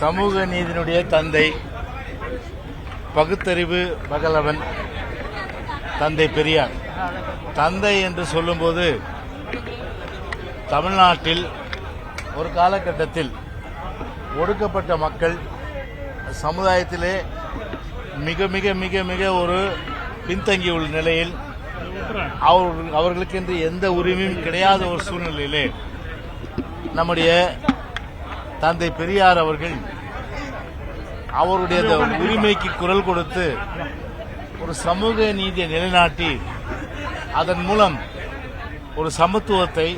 சமூக நீதியினுடைய தந்தை, பகுத்தறிவு பகலவன் தந்தை பெரியார். தந்தை என்று சொல்லும்போது தமிழ்நாட்டில் ஒரு காலகட்டத்தில் ஒடுக்கப்பட்ட மக்கள் சமுதாயத்திலே மிக மிக மிக மிக ஒரு பின்தங்கியுள்ள நிலையில் அவர்களுக்கென்று எந்த உரிமையும் கிடையாத ஒரு சூழ்நிலையிலே நம்முடைய தந்தை பெரியார் அவர்கள் அவருடைய உரிமைக்கு குரல் கொடுத்து ஒரு சமூக நீதியை நிலைநாட்டி அதன் மூலம் ஒரு சமத்துவத்தை,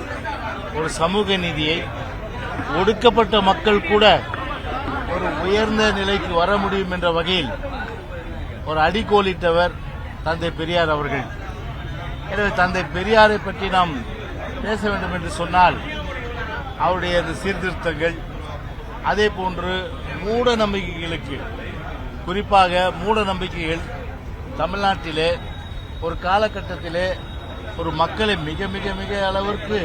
ஒரு சமூக நீதியை, ஒடுக்கப்பட்ட மக்கள் கூட ஒரு உயர்ந்த நிலைக்கு வர முடியும் என்ற வகையில் ஒரு அடிக்கோலிட்டவர் தந்தை பெரியார் அவர்கள். எனவே தந்தை பெரியாரை பற்றி நாம் பேச வேண்டும் என்று சொன்னால் அவருடைய சீர்திருத்தங்கள், அதே போன்று மூட நம்பிக்கைகளுக்கு, குறிப்பாக மூட நம்பிக்கைகள் தமிழ்நாட்டிலே ஒரு காலகட்டத்திலே ஒரு மக்களை மிக மிக மிக அளவிற்கு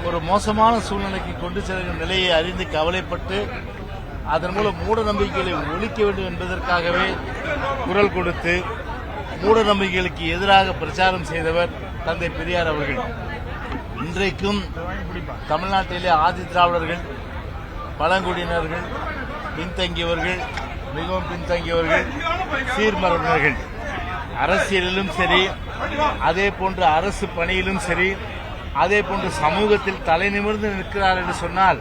ஒரு மோசமான சூழ்நிலைக்கு கொண்டு செல்கிற நிலையை அறிந்து கவலைப்பட்டு அதன் மூலம் மூட நம்பிக்கைகளை ஒழிக்க வேண்டும் என்பதற்காகவே குரல் கொடுத்து மூட நம்பிக்கைகளுக்கு எதிராக பிரச்சாரம் செய்தவர் தந்தை பெரியார் அவர்கள். இன்றைக்கும் தமிழ்நாட்டிலே ஆதி திராவிடர்கள், பழங்குடியினர்கள், பின்தங்கியவர்கள், மிகவும் பின்தங்கியவர்கள், சீர்மரபினர்கள் அரசியலிலும் சரி, அதே போன்று அரசு பணியிலும் சரி, அதே போன்று சமூகத்தில் தலை நிமிர்ந்து நிற்கிறார் என்று சொன்னால்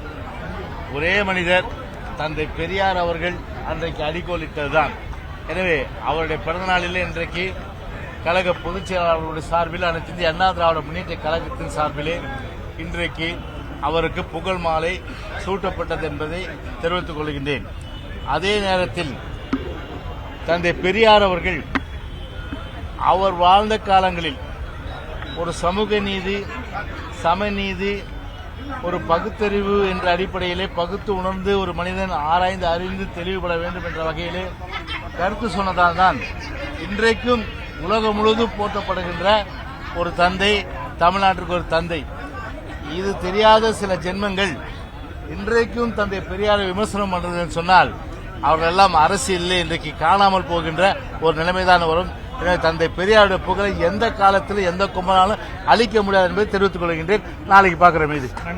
ஒரே மனிதர் தந்தை பெரியார் அவர்கள் அன்றைக்கு அடிக்கோலிட்டதுதான். எனவே அவருடைய பிறந்தநாளிலே இன்றைக்கு கழக பொதுச் செயலாளர்களுடைய சார்பில் அனைத்து இந்திய அண்ணா திராவிட முன்னேற்ற கழகத்தின் சார்பிலே இன்றைக்கு அவருக்கு புகழ் மாலை சூட்டப்பட்டது என்பதை தெரிவித்துக் கொள்கின்றேன். அதே நேரத்தில் தந்தை பெரியார் அவர்கள் அவர் வாழ்ந்த காலங்களில் ஒரு சமூக நீதி, சமநீதி, ஒரு பகுத்தறிவு என்ற அடிப்படையிலே பகுத்து உணர்ந்து ஒரு மனிதன் ஆராய்ந்து அறிந்து தெளிவுபட வேண்டும் என்ற வகையிலே கருத்து சொன்னதால் தான் இன்றைக்கும் உலகம் முழுவதும் போற்றப்படுகின்ற ஒரு தந்தை, தமிழ்நாட்டிற்கு ஒரு தந்தை. இது தெரியாத சில ஜென்மங்கள் இன்றைக்கும் தந்தை பெரியாரை விமர்சனம் பண்றதுன்னு சொன்னால் அவர்கள் எல்லாம் அரசியலில் இன்றைக்கு காணாமல் போகின்ற ஒரு நிலைமைதான் வரும். எனவே தந்தை பெரியாருடைய புகழை எந்த காலத்திலும் எந்த கும்பலாலும் அழிக்க முடியாது என்பதை தெரிவித்துக் கொள்கின்றேன். நாளைக்கு பார்க்கிறேன்.